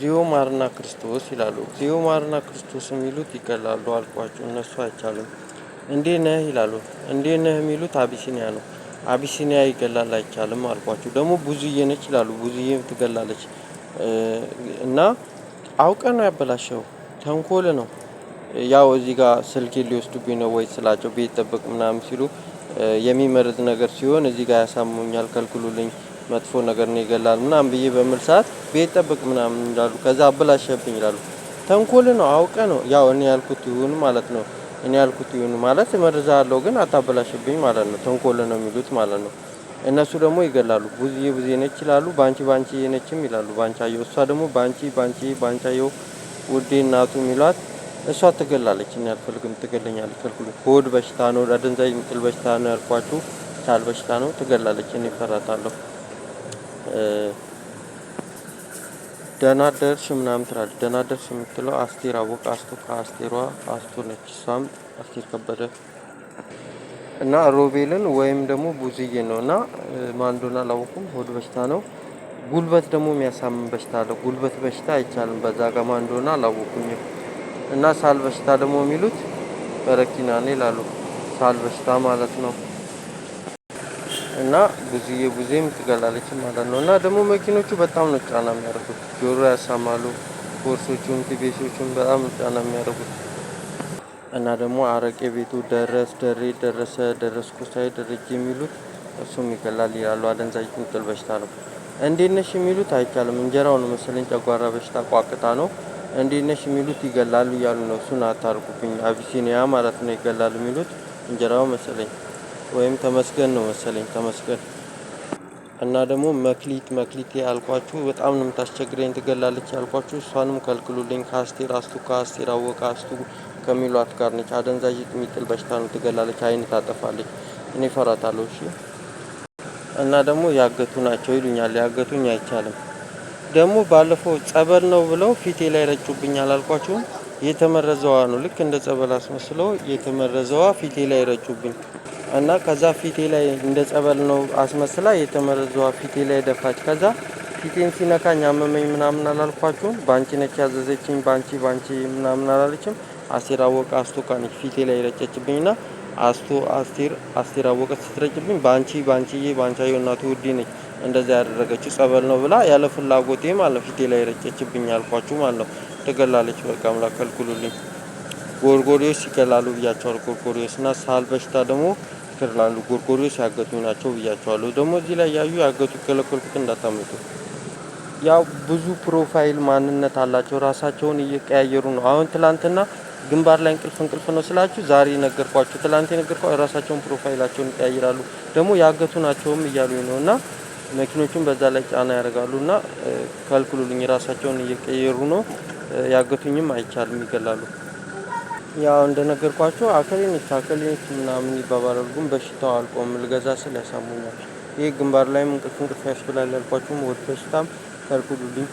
እግዚኦ ማርና ክርስቶስ ይላሉ። እግዚኦ ማርና ክርስቶስ የሚሉት ይገላሉ አልኳቸው። እነሱ አይቻልም። እንዴት ነህ ይላሉ። እንዴት ነህ የሚሉት አቢሲኒያ ነው። አቢሲኒያ ይገላል አይቻልም አልኳቸው። ደግሞ ብዙዬ ነች ይላሉ። ብዙዬ ትገላለች። እና አውቀህ ነው ያበላሸው፣ ተንኮል ነው። ያው እዚህ ጋር ስልኬን ሊወስዱብኝ ነው ወይ ስላቸው ቤት ጠብቅ ምናምን ሲሉ የሚመርዝ ነገር ሲሆን እዚህ ጋር ያሳሙኛል፣ ከልክሉልኝ፣ መጥፎ ነገር ነው ይገላል ምናምን ብዬ በምል ሰዓት ቤት ጠብቅ ምናምን ይላሉ። ከዛ አበላሸብኝ ይላሉ። ተንኮል ነው፣ አውቀህ ነው። ያው እኔ ያልኩት ይሁን ማለት ነው። እኔ ያልኩት ይሁን ማለት እመርዝሃለሁ ግን አታበላሽብኝ ማለት ነው። ተንኮል ነው የሚሉት ማለት ነው። እነሱ ደግሞ ይገላሉ። ብዙዬ ብዙዬ ነች ይላሉ። ባንቺ ነችም ይላሉ። ባንቻየሁ። እሷ ደግሞ ባንቻየሁ ውዴ እናቱ የሚሏት እሷ ትገላለች። እኔ አልፈልግም፣ ትገለኛለች። ከልክሉኝ። ሆድ በሽታ ነው፣ አደንዛዥ የሚጥል በሽታ ነው ያልኳችሁ። ሳል በሽታ ነው፣ ትገላለች። እኔ እፈራታለሁ። ደህና አደርሽ ምናምን ትላለች። ደህና አደርሽ የምትለው አስቴር አወቀ። አስቱ ከአስቴሯ አስቱ ነች። እሷም አስቴር ከበደ እና ሮቤልን ወይም ደግሞ ብዙዬ ነው። እና ማን እንደሆነ አላወኩም። ሆድ በሽታ ነው። ጉልበት ደግሞ የሚያሳምን በሽታ አለ። ጉልበት በሽታ አይቻልም። በዛ ጋር ማን እንደሆነ አላወኩኝም። እና ሳል በሽታ ደግሞ የሚሉት በረኪና ነው ይላሉ። ሳል በሽታ ማለት ነው። እና ብዙዬም ትገላለች ማለት ነው። እና ደግሞ መኪኖቹ በጣም ነው ጫና የሚያደርጉት። ጆሮ ያሳማሉ። ቦርሶቹም ቲቤሶቹም በጣም ጫና የሚያደርጉት። እና ደግሞ አረቄ ቤቱ ደረስኩ ሳይደረጅ የሚሉት እሱም ይገላል ይላሉ። አደንዛዥ የሚጥል በሽታ ነው። እንዴት ነሽ የሚሉት አይቻልም። እንጀራው ነው መሰለኝ ጨጓራ በሽታ ቋቅታ ነው። እንዴት ነሽ የሚሉት ይገላሉ እያሉ ነው። እሱን አታርጉብኝ። አቢሲኒያ ማለት ነው ይገላል የሚሉት እንጀራው መሰለኝ፣ ወይም ተመስገን ነው መሰለኝ፣ ተመስገን። እና ደግሞ መክሊት ያልኳችሁ በጣም ነው የምታስቸግረኝ፣ ትገላለች ያልኳችሁ እሷንም ከልክሉልኝ። ከአስቴር አወቀ አስቱ ከሚሏት ጋር ነች። አደንዛዥ የሚጥል በሽታ ነው፣ ትገላለች፣ አይን ታጠፋለች። እኔ እፈራታለሁ። እሺ። እና ደግሞ ያገቱ ናቸው ይሉኛል። ያገቱኝ አይቻልም። ደግሞ ባለፈው ጸበል ነው ብለው ፊቴ ላይ ረጩብኝ አላልኳችሁም? የተመረዘዋ ነው፣ ልክ እንደ ጸበል አስመስለው የተመረዘዋ ፊቴ ላይ ረጩብኝ። እና ከዛ ፊቴ ላይ እንደ ጸበል ነው አስመስላ የተመረዘዋ ፊቴ ላይ ደፋች። ከዛ ፊቴን ሲነካኝ አመመኝ ምናምን አላልኳችሁም? ባንቺ ነች ያዘዘችኝ፣ ባንቺ ምናምን አላለችም? አስቴር አወቀ አስቱ ካነች ፊቴ ላይ ረጨችብኝና አስቴር አወቀ ስትረጭብኝ ባንቻየሁ እናቱ ውዴ ነች እንደዛ ያደረገችው ጸበል ነው ብላ ያለ ፍላጎቴ ማለት ፊቴ ላይ ረጨችብኝ አልኳችሁ ማለት ነው። ትገላለች። በቃ አምላክ ከልክሉልኝ። ጎርጎሪዮስ ይገላሉ ብያቸዋለሁ። ጎርጎሪዮስ እና ሳል በሽታ ደግሞ ይገላሉ። ጎርጎሪዮስ ያገቱኝ ናቸው ብያቸዋለሁ። ደግሞ እዚህ ላይ ያዩ ያገቱ ከለከልኩት እንዳታመጡ። ያው ብዙ ፕሮፋይል ማንነት አላቸው። ራሳቸውን እየቀያየሩ ነው። አሁን ትላንትና ግንባር ላይ እንቅልፍ ነው ስላችሁ ዛሬ ነገርኳችሁ። ትላንት የነገርኳችሁ ራሳቸውን ፕሮፋይላቸውን ይቀያይራሉ። ደግሞ ያገቱ ናቸውም እያሉኝ ነው። እና መኪኖቹን በዛ ላይ ጫና ያደርጋሉ። እና ከልክሉልኝ። ራሳቸውን እየቀየሩ ነው። ያገቱኝም አይቻልም፣ ይገላሉ። ያው እንደነገርኳችሁ አከሌነች ምናምን ይባባላሉ። ግን በሽታው አልቆም። ልገዛ ስል ያሳሙኛል። ይህ ግንባር ላይም እንቅልፍ ያስብላል ያልኳችሁም ሆድ በሽታም ከልክሉልኝ።